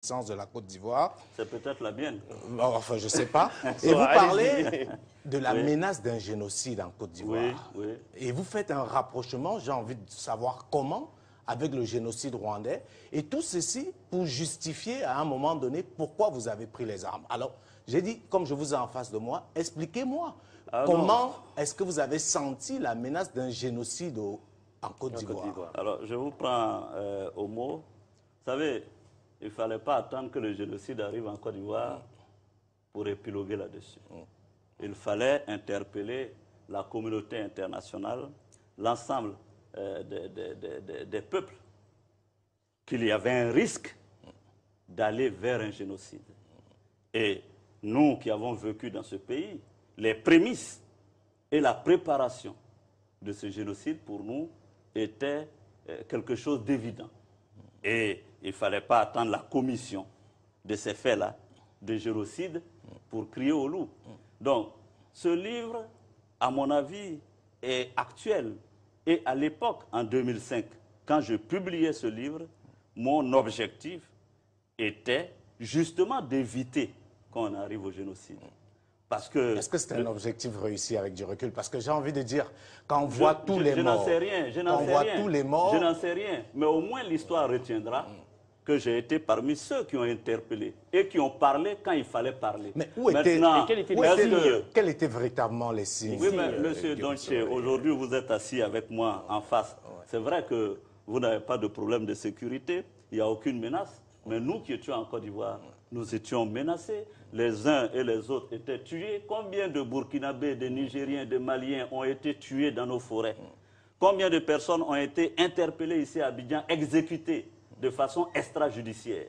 sens de la Côte d'Ivoire. C'est peut-être la mienne. Enfin, je ne sais pas. Et vous parlez de la menace d'un génocide en Côte d'Ivoire. Oui, oui. Et vous faites un rapprochement, j'ai envie de savoir comment, avec le génocide rwandais. Et tout ceci pour justifier à un moment donné pourquoi vous avez pris les armes. Alors, j'ai dit, comme je vous ai en face de moi, expliquez-moi. Comment est-ce que vous avez senti la menace d'un génocide en Côte d'Ivoire? Alors, je vous prends au mot. Vous savez, il ne fallait pas attendre que le génocide arrive en Côte d'Ivoire pour épiloguer là-dessus. Il fallait interpeller la communauté internationale, l'ensemble des peuples, qu'il y avait un risque d'aller vers un génocide. Et nous qui avons vécu dans ce pays, les prémices et la préparation de ce génocide, pour nous, étaient quelque chose d'évident. Et il ne fallait pas attendre la commission de ces faits-là, de génocide, pour crier au loup. Donc, ce livre, à mon avis, est actuel. Et à l'époque, en 2005, quand je publiais ce livre, mon objectif était justement d'éviter qu'on arrive au génocide. Est-ce que c'est un objectif réussi avec du recul? Parce que j'ai envie de dire, quand on voit tous les morts... Je n'en sais rien. Mais au moins l'histoire retiendra que j'ai été parmi ceux qui ont interpellé et qui ont parlé quand il fallait parler. Mais quels étaient véritablement les signes? Oui, mais monsieur Donché, aujourd'hui vous êtes assis avec moi en face. C'est vrai que vous n'avez pas de problème de sécurité, il n'y a aucune menace. Mais nous qui étions en Côte d'Ivoire, nous étions menacés. Les uns et les autres étaient tués. Combien de Burkinabés, de Nigériens, de Maliens ont été tués dans nos forêts? Combien de personnes ont été interpellées ici à Abidjan, exécutées de façon extrajudiciaire?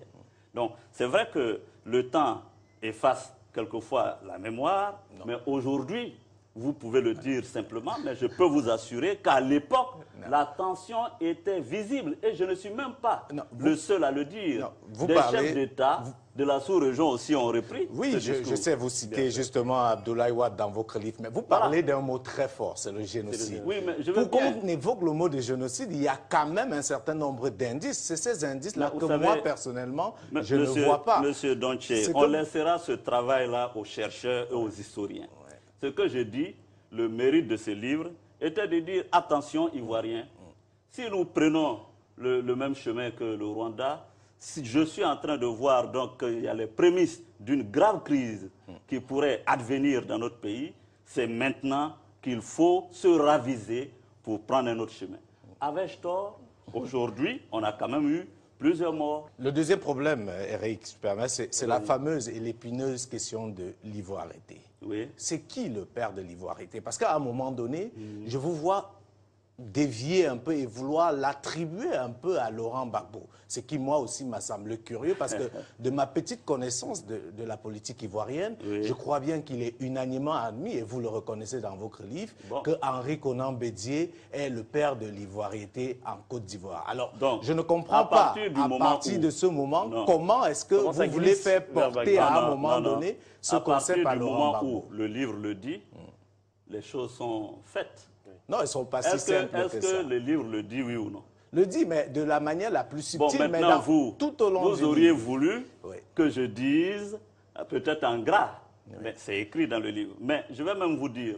Donc, c'est vrai que le temps efface quelquefois la mémoire, mais aujourd'hui, vous pouvez le dire simplement, mais je peux vous assurer qu'à l'époque, la tension était visible. Et je ne suis même pas le seul à le dire. Des chefs d'État de la sous-région aussi ont repris. Oui, je sais, vous citez justement Abdoulaye Wade dans vos livres, mais vous parlez d'un mot très fort, c'est le génocide. Oui, mais je veux Pour qu'on évoque le mot de génocide, il y a quand même un certain nombre d'indices. C'est ces indices-là que moi, personnellement, je ne vois pas. Monsieur Donché, on laissera ce travail-là aux chercheurs et aux historiens. Ce que je dis, le mérite de ce livre, était de dire, attention, Ivoiriens, si nous prenons le même chemin que le Rwanda, si je suis en train de voir donc qu'il y a les prémices d'une grave crise qui pourrait advenir dans notre pays, c'est maintenant qu'il faut se raviser pour prendre un autre chemin. Avais-je tort? Aujourd'hui, on a quand même eu plusieurs morts. Le deuxième problème, Eric, si tu permets, c'est la fameuse et l'épineuse question de l'ivoirité. Oui. C'est qui le père de l'ivoirité? Parce qu'à un moment donné, je vous vois dévier un peu et vouloir l'attribuer un peu à Laurent Gbagbo. Ce qui, moi aussi, m'a semblé curieux parce que de ma petite connaissance de la politique ivoirienne, je crois bien qu'il est unanimement admis, et vous le reconnaissez dans votre livre, que Henri Konan Bédié est le père de l'ivoirité en Côte d'Ivoire. Alors, donc, je ne comprends pas, à partir de ce moment, comment est-ce que vous voulez faire porter à un moment donné ce concept à Laurent Gbagbo? À partir du moment où le livre le dit, les choses sont faites. Non, ils ne sont pas si simples que ça. Est-ce que le livre le dit, oui ou non? Le dit, mais de la manière la plus subtile. Bon, maintenant, tout au long vous auriez voulu que je dise, peut-être en gras, mais c'est écrit dans le livre. Mais je vais même vous dire,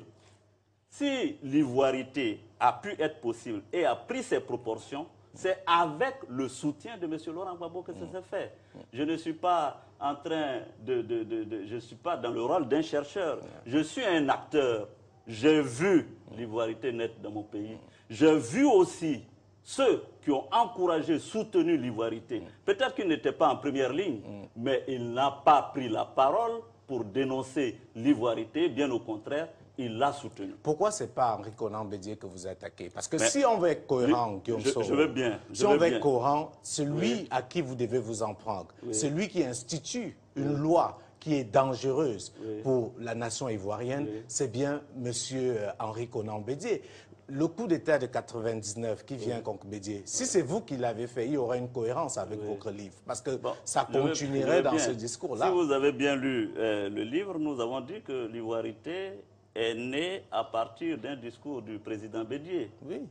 si l'ivoirité a pu être possible et a pris ses proportions, c'est avec le soutien de M. Laurent Gbagbo que ça s'est fait. Je ne suis pas en train je ne suis pas dans le rôle d'un chercheur. Je suis un acteur. J'ai vu l'ivoirité naître dans mon pays. J'ai vu aussi ceux qui ont encouragé, soutenu l'ivoirité. Peut-être qu'il n'était pas en première ligne, mais il n'a pas pris la parole pour dénoncer l'ivoirité. Bien au contraire, il l'a soutenu. Pourquoi ce n'est pas Henri Konan Bédié que vous attaquez? Parce que si on veut être cohérent, je veux bien. Si on veut être cohérent, celui à qui vous devez vous en prendre, celui qui institue une loi qui est dangereuse pour la nation ivoirienne, c'est bien M. Henri Konan Bédié. Le coup d'État de 99 qui vient contre Bédié, si c'est vous qui l'avez fait, il y aurait une cohérence avec votre livre. Parce que ça continuerait dans ce discours-là. Si vous avez bien lu le livre, nous avons dit que l'ivoirité est née à partir d'un discours du président Bédié. Oui.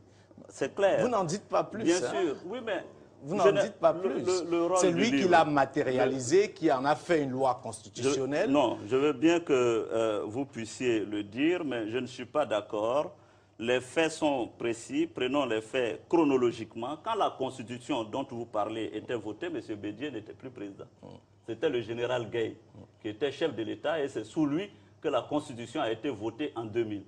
C'est clair. Vous n'en dites pas plus. Bien sûr. Oui, mais Vous n'en dites pas plus. C'est lui qui l'a matérialisé, qui en a fait une loi constitutionnelle. Non, je veux bien que vous puissiez le dire, mais je ne suis pas d'accord. Les faits sont précis. Prenons les faits chronologiquement. Quand la Constitution dont vous parlez était votée, M. Bédié n'était plus président. C'était le général Gueye qui était chef de l'État et c'est sous lui que la Constitution a été votée en 2000.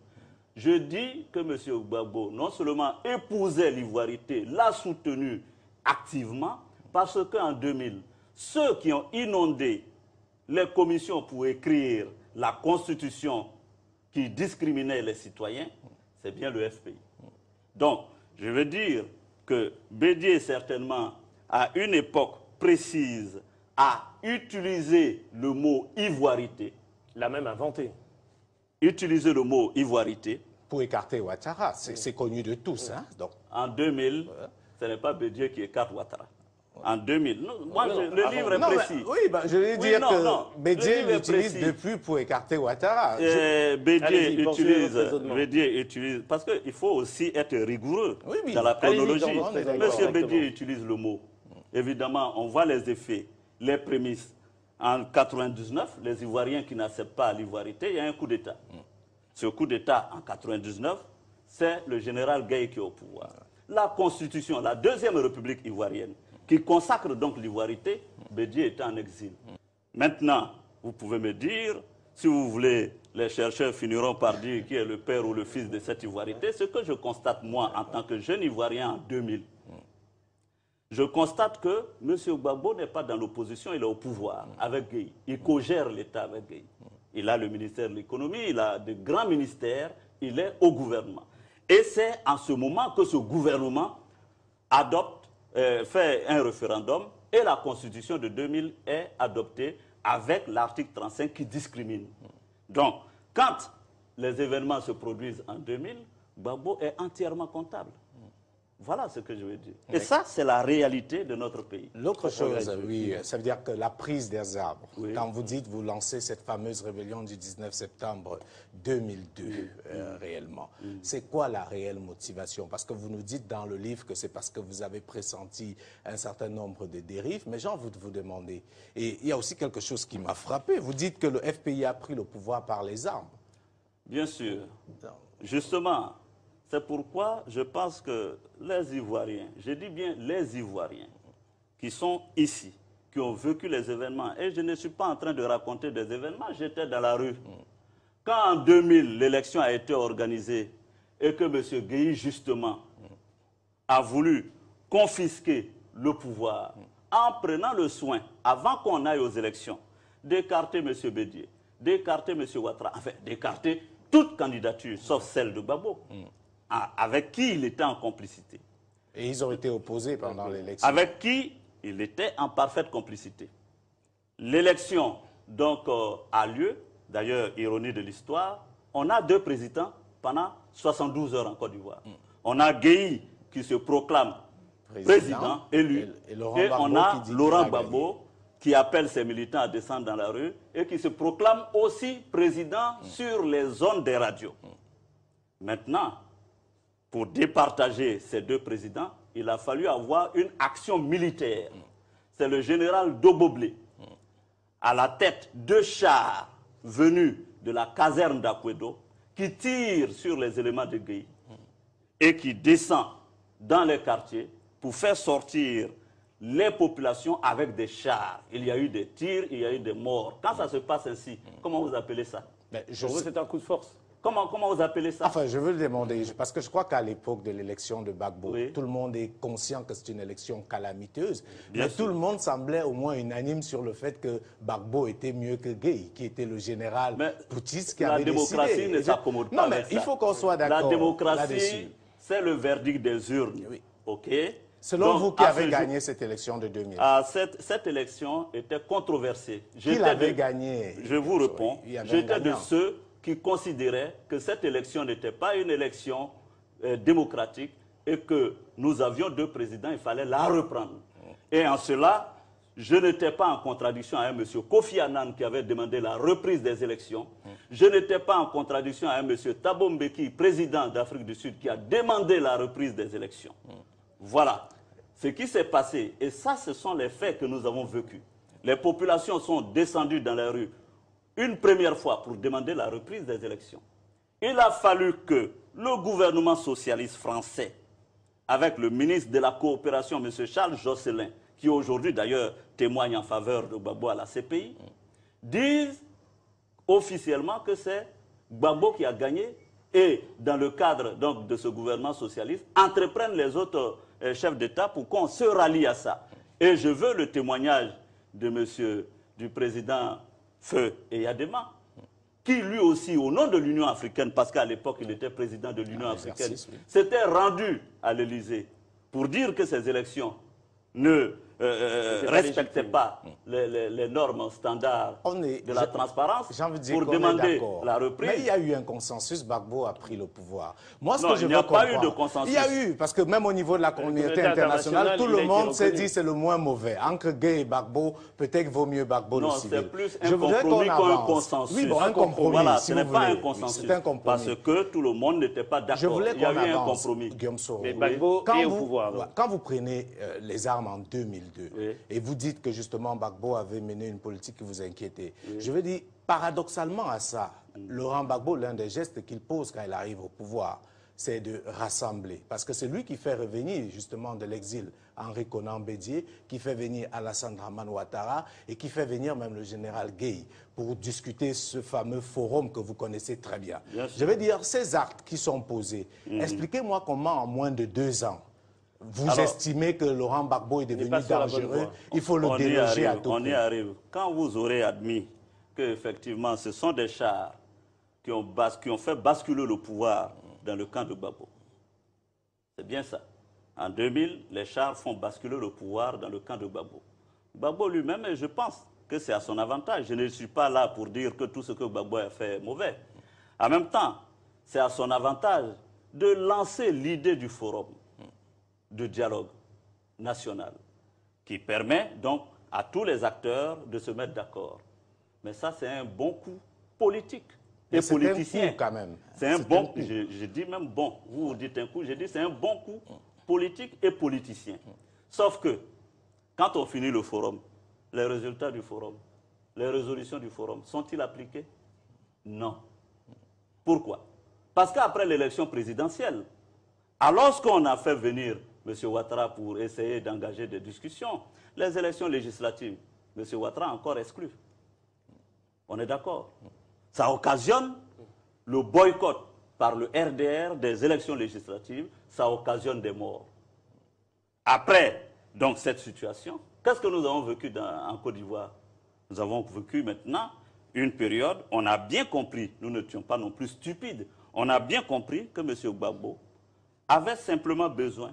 Je dis que M. Gbagbo non seulement épousait l'ivoirité, l'a soutenu activement, parce qu'en 2000, ceux qui ont inondé les commissions pour écrire la Constitution qui discriminait les citoyens, c'est bien le FPI. Donc, je veux dire que Bédié, certainement, à une époque précise, a utilisé le mot ivoirité. L'a même inventé. Utiliser le mot ivoirité. Pour écarter Ouattara, c'est connu de tous. Hein, donc. En 2000, ce n'est pas Bédié qui écarte Ouattara. En 2000, le livre est précis. Oui, je vais dire que Bédié l'utilise depuis pour écarter Ouattara. Bédié utilise, parce qu'il faut aussi être rigoureux dans la chronologie. Monsieur Bédié utilise le mot. Évidemment, on voit les effets, les prémices. En 1999, les Ivoiriens qui n'acceptent pas l'ivoirité, il y a un coup d'État. Ce coup d'État, en 1999, c'est le général Gueye qui est au pouvoir. La Constitution, la deuxième République ivoirienne, qui consacre donc l'ivoirité, Bédié était en exil. Maintenant, vous pouvez me dire, si vous voulez, les chercheurs finiront par dire qui est le père ou le fils de cette ivoirité. Ce que je constate, moi, en tant que jeune Ivoirien en 2000, je constate que M. Gbagbo n'est pas dans l'opposition, il est au pouvoir avec Gueye. Il co-gère l'État avec Gueye. Il a le ministère de l'économie, il a de grands ministères, il est au gouvernement. Et c'est en ce moment que ce gouvernement adopte, fait un référendum et la Constitution de 2000 est adoptée avec l'article 35 qui discrimine. Donc, quand les événements se produisent en 2000, Gbagbo est entièrement comptable. Voilà ce que je veux dire. Et ça, c'est la réalité de notre pays. L'autre chose, oui, ça veut dire que la prise des arbres, quand vous dites, vous lancez cette fameuse rébellion du 19 septembre 2002, réellement, c'est quoi la réelle motivation? Parce que vous nous dites dans le livre que c'est parce que vous avez pressenti un certain nombre de dérives, mais j'ai envie de vous demander, et il y a aussi quelque chose qui m'a frappé, vous dites que le FPI a pris le pouvoir par les armes. Bien sûr. Justement, c'est pourquoi je pense que les Ivoiriens, je dis bien les Ivoiriens, qui sont ici, qui ont vécu les événements, et je ne suis pas en train de raconter des événements, j'étais dans la rue. Quand en 2000, l'élection a été organisée et que M. Gueye, justement, a voulu confisquer le pouvoir, en prenant le soin, avant qu'on aille aux élections, d'écarter M. Bédié, d'écarter M. Ouattara, enfin, d'écarter toute candidature, sauf celle de Gbagbo. Avec qui il était en complicité. Et ils ont été opposés pendant l'élection. Avec qui il était en parfaite complicité. L'élection, donc, a lieu, d'ailleurs, ironie de l'histoire, on a deux présidents pendant 72 heures en Côte d'Ivoire. On a Gueye qui se proclame président élu, et on a Laurent Gbagbo qui appelle ses militants à descendre dans la rue et qui se proclame aussi président sur les zones des radios. Maintenant, pour départager ces deux présidents, il a fallu avoir une action militaire. C'est le général Doboblé, à la tête de chars venus de la caserne d'Akwedo, qui tire sur les éléments de Gueye et qui descend dans les quartiers pour faire sortir les populations avec des chars. Il y a eu des tirs, il y a eu des morts. Quand ça se passe ainsi, comment vous appelez ça? C'est un coup de force. Comment vous appelez ça? Enfin, je veux le demander, parce que je crois qu'à l'époque de l'élection de Gbagbo, tout le monde est conscient que c'est une élection calamiteuse, mais tout le monde semblait au moins unanime sur le fait que Gbagbo était mieux que Gueye, qui était le général putschiste qui avait décidé. La démocratie ne s'accommode pas avec ça. Il faut qu'on soit d'accord. La démocratie, c'est le verdict des urnes. OK? Selon vous, qui avez gagné cette élection de 2000? Cette élection était controversée. Qui l'avait gagné? Je vous réponds. J'étais de ceux qui considérait que cette élection n'était pas une élection démocratique et que nous avions deux présidents, il fallait la reprendre. Et en cela, je n'étais pas en contradiction avec M. Kofi Annan qui avait demandé la reprise des élections. Je n'étais pas en contradiction avec M. Thabo Mbeki, président d'Afrique du Sud, qui a demandé la reprise des élections. Voilà. ce qui s'est passé, et ça, ce sont les faits que nous avons vécus. Les populations sont descendues dans les rues une première fois pour demander la reprise des élections. Il a fallu que le gouvernement socialiste français, avec le ministre de la Coopération, M. Charles Josselin, qui aujourd'hui d'ailleurs témoigne en faveur de Gbagbo à la CPI, disent officiellement que c'est Gbagbo qui a gagné et dans le cadre donc, de ce gouvernement socialiste, entreprennent les autres chefs d'État pour qu'on se rallie à ça. Et je veux le témoignage de du président Feu Eyadema, qui lui aussi, au nom de l'Union africaine, parce qu'à l'époque il était président de l'Union africaine, s'était rendu à l'Élysée pour dire que ces élections ne respectaient pas les normes standards de la transparence pour demander la reprise. Mais il y a eu un consensus, Gbagbo a pris le pouvoir. Moi, ce non, que je il n'y a pas eu de consensus. Il y a eu, parce que même au niveau de la communauté internationale, tout le monde s'est dit c'est le moins mauvais. Entre Gueye et Gbagbo, peut-être vaut mieux Gbagbo le civil. Non, c'est plus un compromis qu'un consensus. Oui, bon, un compromis, voilà, si ce n'est vous pas voulez. un consensus. C'est un compromis. Parce que tout le monde n'était pas d'accord. Il y a eu un compromis. Guillaume Soro, mais Gbagbo est au pouvoir. Quand vous prenez les armes en 2002, oui, et vous dites que justement Gbagbo avait mené une politique qui vous inquiétait, oui, je veux dire, paradoxalement à ça, Laurent Gbagbo, l'un des gestes qu'il pose quand il arrive au pouvoir, c'est de rassembler. Parce que c'est lui qui fait revenir justement de l'exil Henri Konan Bédié, qui fait venir Alassane Dramane Ouattara et qui fait venir même le général Gueye pour discuter ce fameux forum que vous connaissez très bien. Je veux dire, ces actes qui sont posés, expliquez-moi comment en moins de 2 ans, vous estimez que Laurent Gbagbo est devenu dangereux, il faut le déloger à tout prix. On y arrive. Quand vous aurez admis qu'effectivement ce sont des chars qui ont fait basculer le pouvoir dans le camp de Gbagbo. C'est bien ça. En 2000, les chars font basculer le pouvoir dans le camp de Gbagbo. Gbagbo lui-même, je pense que c'est à son avantage. Je ne suis pas là pour dire que tout ce que Gbagbo a fait est mauvais. En même temps, c'est à son avantage de lancer l'idée du forum de dialogue national qui permet donc à tous les acteurs de se mettre d'accord. Mais ça, c'est un bon coup politique et politicien. Quand même. C'est un bon coup. Je dis même bon. Vous dites un coup, je dis c'est un bon coup politique et politicien. Sauf que, quand on finit le forum, les résultats du forum, les résolutions du forum, sont-ils appliqués? Non. Pourquoi? Parce qu'après l'élection présidentielle, alors qu'on a fait venir M. Ouattara pour essayer d'engager des discussions, les élections législatives, M. Ouattara encore exclu. On est d'accord? Ça occasionne le boycott par le RDR des élections législatives, ça occasionne des morts. Après donc, cette situation, qu'est-ce que nous avons vécu en Côte d'Ivoire? Nous avons vécu maintenant une période, on a bien compris, nous n'étions pas non plus stupides, on a bien compris que M. Gbagbo avait simplement besoin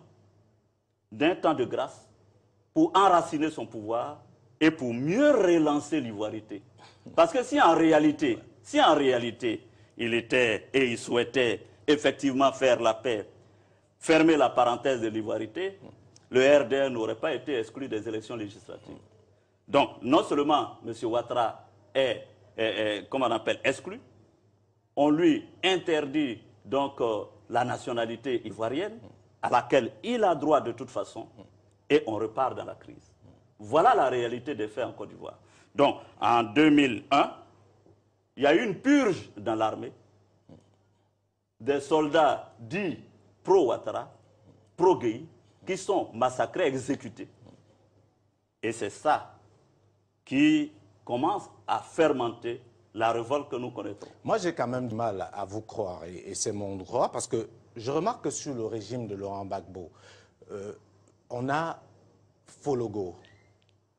d'un temps de grâce pour enraciner son pouvoir et pour mieux relancer l'ivoirité. Parce que si en réalité, il était et il souhaitait effectivement faire la paix, fermer la parenthèse de l'ivoirité, le RDR n'aurait pas été exclu des élections législatives. Donc, non seulement M. Ouattara est comment on appelle, exclu, on lui interdit donc la nationalité ivoirienne, à laquelle il a droit de toute façon, et on repart dans la crise. Voilà la réalité des faits en Côte d'Ivoire. Donc, en 2001, il y a eu une purge dans l'armée des soldats dits pro-Ouattara, pro-Gueye, qui sont massacrés, exécutés. Et c'est ça qui commence à fermenter la révolte que nous connaissons. Moi, j'ai quand même du mal à vous croire, et c'est mon droit, parce que je remarque que sur le régime de Laurent Gbagbo, on a Fologo,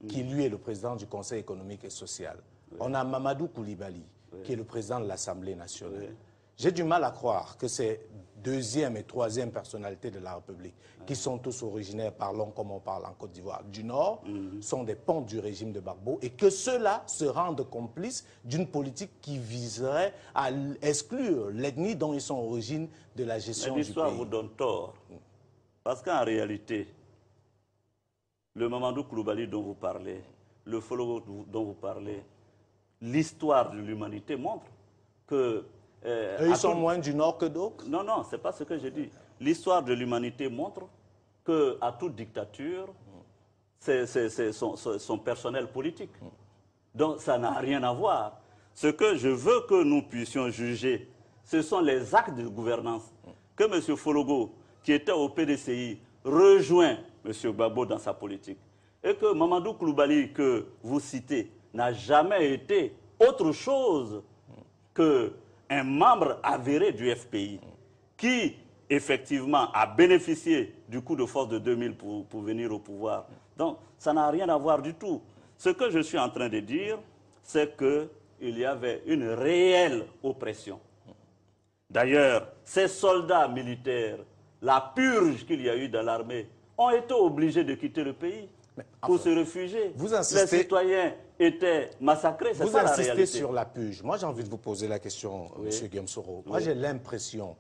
qui lui est le président du Conseil économique et social. Oui. On a Mamadou Koulibaly, qui est le président de l'Assemblée nationale. Oui. J'ai du mal à croire que ces deuxième et troisième personnalités de la République, qui sont tous originaires, parlons comme on parle en Côte d'Ivoire, du Nord, sont des ponts du régime de Gbagbo, et que ceux-là se rendent complices d'une politique qui viserait à exclure l'ethnie dont ils sont origines de la gestion du pays. L'histoire vous donne tort, parce qu'en réalité, le Mamadou Koulibaly dont vous parlez, le Fologo dont vous parlez, l'histoire de l'humanité montre que... ils sont moins du Nord que d'autres? Non, non, ce n'est pas ce que je dis. L'histoire de l'humanité montre qu'à toute dictature, c'est son personnel politique. Donc ça n'a rien à voir. Ce que je veux que nous puissions juger, ce sont les actes de gouvernance. Que M. Fologo, qui était au PDCI, rejoint M. Gbagbo dans sa politique. Et que Mamadou Koulibaly, que vous citez, n'a jamais été autre chose qu'un membre avéré du FPI, qui, effectivement, a bénéficié du coup de force de 2000 pour venir au pouvoir. Donc, ça n'a rien à voir du tout. Ce que je suis en train de dire, c'est qu'il y avait une réelle oppression. D'ailleurs, ces soldats militaires, la purge qu'il y a eu dans l'armée, ont été obligés de quitter le pays pour se réfugier. Les citoyens étaient massacrés, c'est ça la réalité. Vous insistez sur la purge. Moi, j'ai envie de vous poser la question, M. Guillaume Soro. Moi, j'ai l'impression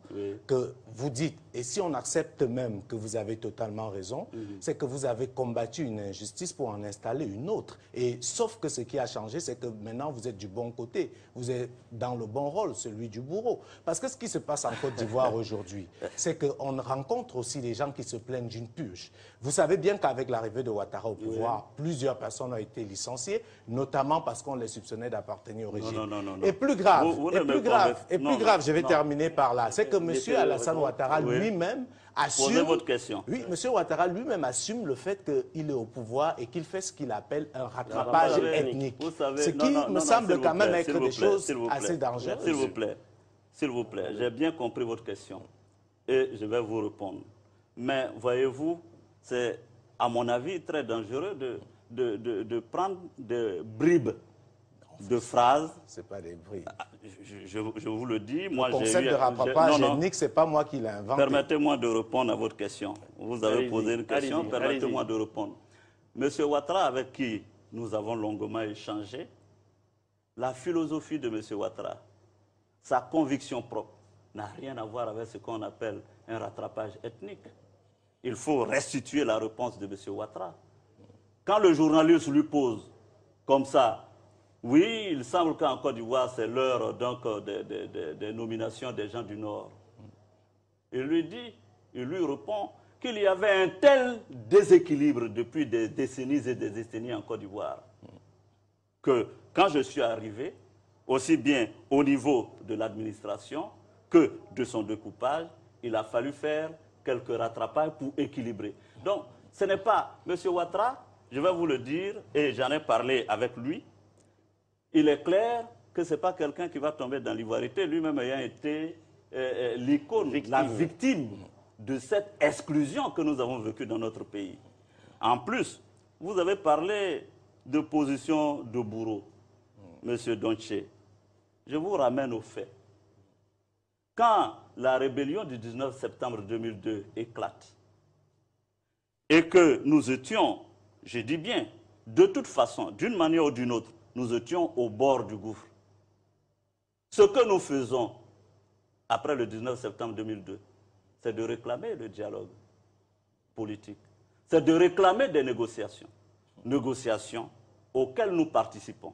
que vous dites, et si on accepte même que vous avez totalement raison, c'est que vous avez combattu une injustice pour en installer une autre. Et sauf que ce qui a changé, c'est que maintenant, vous êtes du bon côté. Vous êtes dans le bon rôle, celui du bourreau. Parce que ce qui se passe en Côte d'Ivoire aujourd'hui, c'est qu'on rencontre aussi des gens qui se plaignent d'une purge. Vous savez bien qu'avec l'arrivée de Ouattara au pouvoir, plusieurs personnes ont été licenciées, notamment parce qu'on les soupçonnait d'appartenir au régime. Non. Et plus grave, je vais terminer par là, c'est que M. Alassane Ouattara lui-même assume... Posez votre question. Oui, M. Ouattara lui-même assume le fait qu'il est au pouvoir et qu'il fait ce qu'il appelle un rattrapage ethnique. Vous savez, ce qui me semble quand même être des choses assez dangereuses. S'il vous plaît, j'ai bien compris votre question et je vais vous répondre. Mais voyez-vous, c'est à mon avis très dangereux de prendre des bribes de phrases. C'est pas des bribes. Je vous le dis. Moi, le concept de rattrapage ethnique, c'est pas moi qui l'ai inventé. Permettez-moi de répondre à votre question. Vous avez posé une question, permettez-moi de répondre. Monsieur Ouattara, avec qui nous avons longuement échangé, la philosophie de M. Ouattara, sa conviction propre, n'a rien à voir avec ce qu'on appelle un rattrapage ethnique. Il faut restituer la réponse de M. Ouattara. Quand le journaliste lui pose comme ça, oui, il semble qu'en Côte d'Ivoire, c'est l'heure des nominations des gens du Nord. Il lui répond qu'il y avait un tel déséquilibre depuis des décennies et des décennies en Côte d'Ivoire que quand je suis arrivé, aussi bien au niveau de l'administration que de son découpage, il a fallu faire quelques rattrapages pour équilibrer. Donc, ce n'est pas M. Ouattara, je vais vous le dire, et j'en ai parlé avec lui, il est clair que ce n'est pas quelqu'un qui va tomber dans l'ivoirité, lui-même ayant été l'icône, la victime de cette exclusion que nous avons vécue dans notre pays. En plus, vous avez parlé de position de bourreau, M. Donché. Je vous ramène aux faits. Quand la rébellion du 19 septembre 2002 éclate et que nous étions, je dis bien, de toute façon, d'une manière ou d'une autre, nous étions au bord du gouffre. Ce que nous faisons après le 19 septembre 2002, c'est de réclamer le dialogue politique. C'est de réclamer des négociations. Négociations auxquelles nous participons.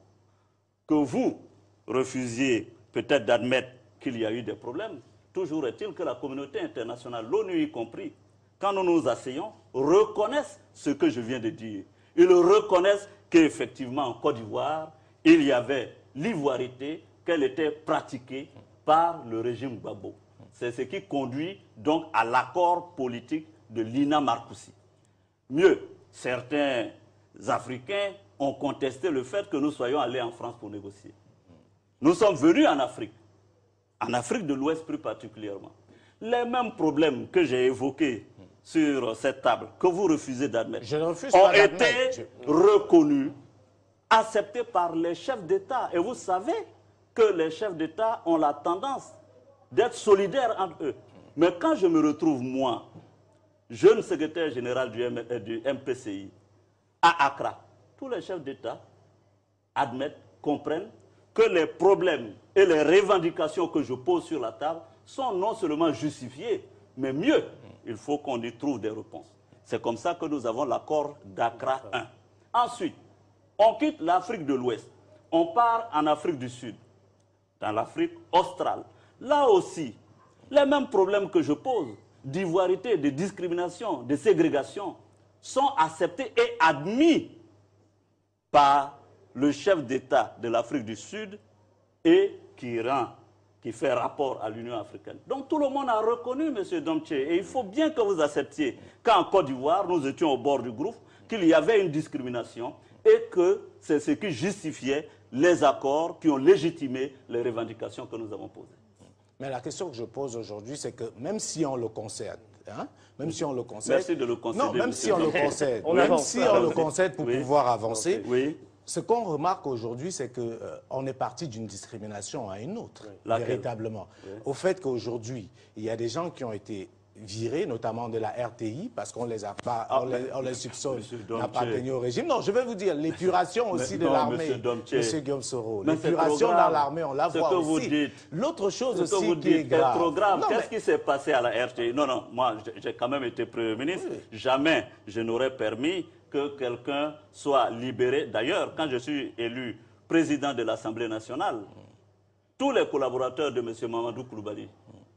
Que vous refusiez peut-être d'admettre qu'il y a eu des problèmes, toujours est-il que la communauté internationale, l'ONU y compris, quand nous nous asseyons, reconnaissent ce que je viens de dire. Ils reconnaissent qu'effectivement, en Côte d'Ivoire, il y avait l'ivoirité, qu'elle était pratiquée par le régime Gbagbo. C'est ce qui conduit donc à l'accord politique de Lina Marcoussi. Mieux, certains Africains ont contesté le fait que nous soyons allés en France pour négocier. Nous sommes venus en Afrique de l'Ouest plus particulièrement. Les mêmes problèmes que j'ai évoqués sur cette table, que vous refusez d'admettre, ont été reconnus, acceptés par les chefs d'État. Et vous savez que les chefs d'État ont la tendance d'être solidaires entre eux. Mais quand je me retrouve, moi, jeune secrétaire général du MPCI, à Accra, tous les chefs d'État admettent, comprennent que les problèmes et les revendications que je pose sur la table sont non seulement justifiées, mais mieux, il faut qu'on y trouve des réponses. C'est comme ça que nous avons l'accord d'Accra 1. Ensuite, on quitte l'Afrique de l'Ouest, on part en Afrique du Sud, dans l'Afrique australe. Là aussi, les mêmes problèmes que je pose, d'ivoirité, de discrimination, de ségrégation sont acceptés et admis par le chef d'État de l'Afrique du Sud et qui fait rapport à l'Union africaine. Donc tout le monde a reconnu, M. Domtché, et il faut bien que vous acceptiez qu'en Côte d'Ivoire, nous étions au bord du gouffre, qu'il y avait une discrimination et que c'est ce qui justifiait les accords qui ont légitimé les revendications que nous avons posées. Mais la question que je pose aujourd'hui, c'est que même si on le concède, même si on le concède... Merci de le concéder. Non, même si on le concède, pour pouvoir avancer, ce qu'on remarque aujourd'hui, c'est qu'on est parti d'une discrimination à une autre, véritablement. Au fait qu'aujourd'hui, il y a des gens qui ont été virés, notamment de la RTI, parce qu'on les a pas, on les soupçonne d'appartenir au régime. Non, je vais vous dire, l'épuration aussi de l'armée, M. Guillaume Soro. L'épuration dans l'armée, on la voit aussi. L'autre chose aussi qui est grave. Trop grave. Qu'est-ce qui s'est passé à la RTI? Non, non, moi, j'ai quand même été Premier ministre. Oui. Jamais je n'aurais permis que quelqu'un soit libéré. D'ailleurs, quand je suis élu président de l'Assemblée nationale, tous les collaborateurs de M. Mamadou Koulibaly,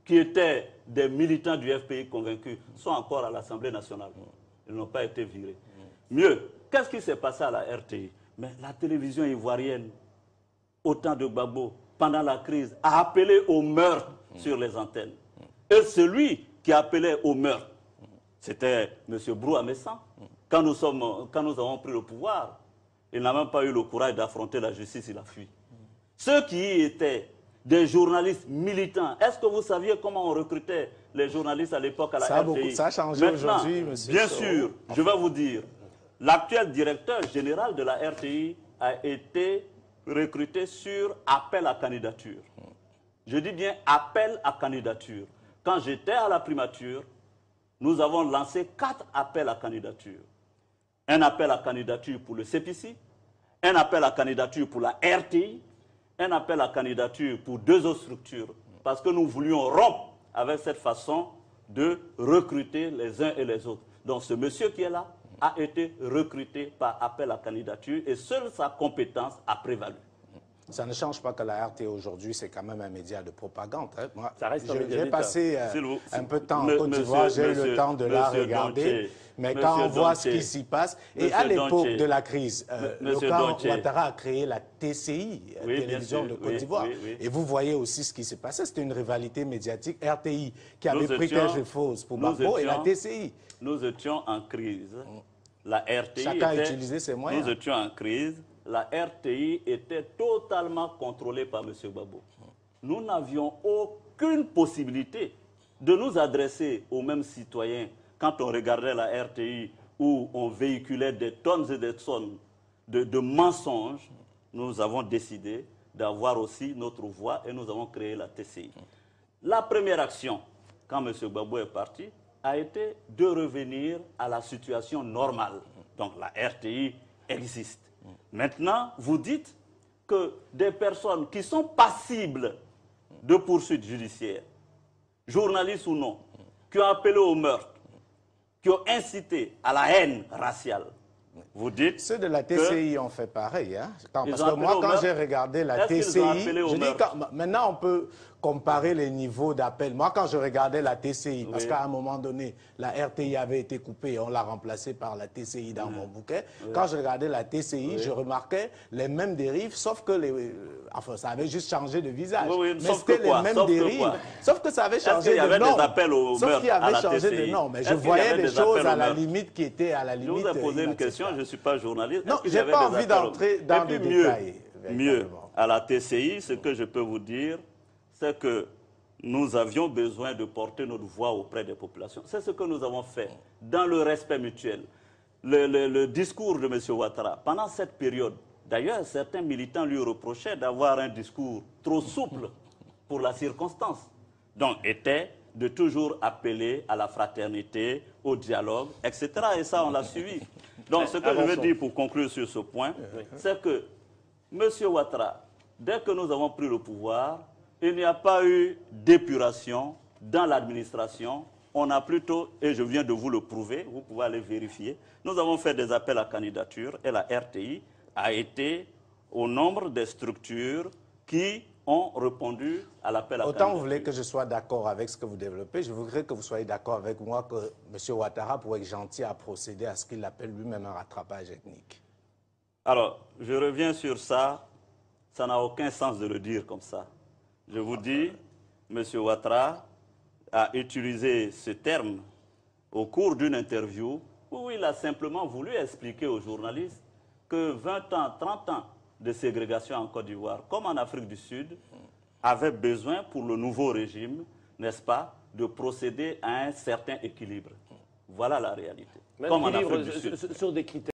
qui étaient des militants du FPI convaincus, sont encore à l'Assemblée nationale. Ils n'ont pas été virés. Mieux, qu'est-ce qui s'est passé à la RTI? Mais la télévision ivoirienne, au temps de Gbagbo, pendant la crise, a appelé au meurtre sur les antennes. Et celui qui appelait au meurtre, c'était M. Brouhamessan. Quand nous avons pris le pouvoir, il n'a même pas eu le courage d'affronter la justice, il a fui. Ceux qui y étaient des journalistes militants. Est-ce que vous saviez comment on recrutait les journalistes à l'époque à la RTI? Ça a changé aujourd'hui, monsieur. Bien sûr, je vais vous dire, l'actuel directeur général de la RTI a été recruté sur appel à candidature. Je dis bien appel à candidature. Quand j'étais à la primature, nous avons lancé 4 appels à candidature. Un appel à candidature pour le CPC, un appel à candidature pour la RTI, un appel à candidature pour 2 autres structures, parce que nous voulions rompre avec cette façon de recruter les uns et les autres. Donc ce monsieur qui est là a été recruté par appel à candidature et seule sa compétence a prévalu. Ça ne change pas que la RT aujourd'hui, c'est quand même un média de propagande. Moi, ça reste j'ai passé un peu de temps en Côte d'Ivoire, j'ai eu le temps de la regarder. Mais quand on voit ce qui s'y passe, et à l'époque de la crise, le camp Ouattara a créé la TCI, télévision de Côte d'Ivoire. Et vous voyez aussi ce qui s'est passé. C'était une rivalité médiatique. RTI qui avait pris quelque chose pour Gbagbo et la TCI. Nous étions en crise. La RTI Chacun a utilisé ses moyens. Nous étions en crise. La RTI était totalement contrôlée par M. Gbagbo. Nous n'avions aucune possibilité de nous adresser aux mêmes citoyens quand on regardait la RTI où on véhiculait des tonnes et des tonnes de mensonges. Nous avons décidé d'avoir aussi notre voix et nous avons créé la TCI. La première action, quand M. Gbagbo est parti, a été de revenir à la situation normale. Donc la RTI existe. Maintenant, vous dites que des personnes qui sont passibles de poursuites judiciaires, journalistes ou non, qui ont appelé au meurtre, qui ont incité à la haine raciale, vous dites... Ceux de la TCI ont fait pareil. Hein? Parce que moi, quand j'ai regardé la TCI, je dis maintenant on peut comparer les niveaux d'appel. Moi, quand je regardais la TCI, parce qu'à un moment donné, la RTI avait été coupée et on l'a remplacée par la TCI dans mon bouquet. Quand je regardais la TCI, je remarquais les mêmes dérives, sauf que enfin, ça avait juste changé de visage. Mais c'était les mêmes dérives. Sauf que ça avait changé de nom. Sauf qu'il y avait changé de nom. Mais je voyais des choses à la limite qui étaient à la limite. Je vous ai posé une question, je ne suis pas journaliste. Non, je n'ai pas envie d'entrer dans des détails. Mieux, à la TCI, ce que je peux vous dire, c'est que nous avions besoin de porter notre voix auprès des populations. C'est ce que nous avons fait dans le respect mutuel. Le discours de M. Ouattara, pendant cette période, d'ailleurs, certains militants lui reprochaient d'avoir un discours trop souple pour la circonstance. Donc, était de toujours appeler à la fraternité, au dialogue, etc. Et ça, on l'a suivi. Donc, ce que je veux dire pour conclure sur ce point, c'est que M. Ouattara, dès que nous avons pris le pouvoir, il n'y a pas eu d'épuration dans l'administration. On a plutôt, et je viens de vous le prouver, vous pouvez aller vérifier, nous avons fait des appels à candidature et la RTI a été au nombre des structures qui ont répondu à l'appel à Autant vous voulez que je sois d'accord avec ce que vous développez, je voudrais que vous soyez d'accord avec moi que M. Ouattara, pour être gentil, a procédé à ce qu'il appelle lui-même un rattrapage ethnique. Alors, je reviens sur ça. Ça n'a aucun sens de le dire comme ça. Je vous dis, M. Ouattara a utilisé ce terme au cours d'une interview où il a simplement voulu expliquer aux journalistes que 20 ans, 30 ans de ségrégation en Côte d'Ivoire, comme en Afrique du Sud, avait besoin pour le nouveau régime, n'est-ce pas, de procéder à un certain équilibre. Voilà la réalité. Même comme en équilibre Afrique du Sud. sur des critères.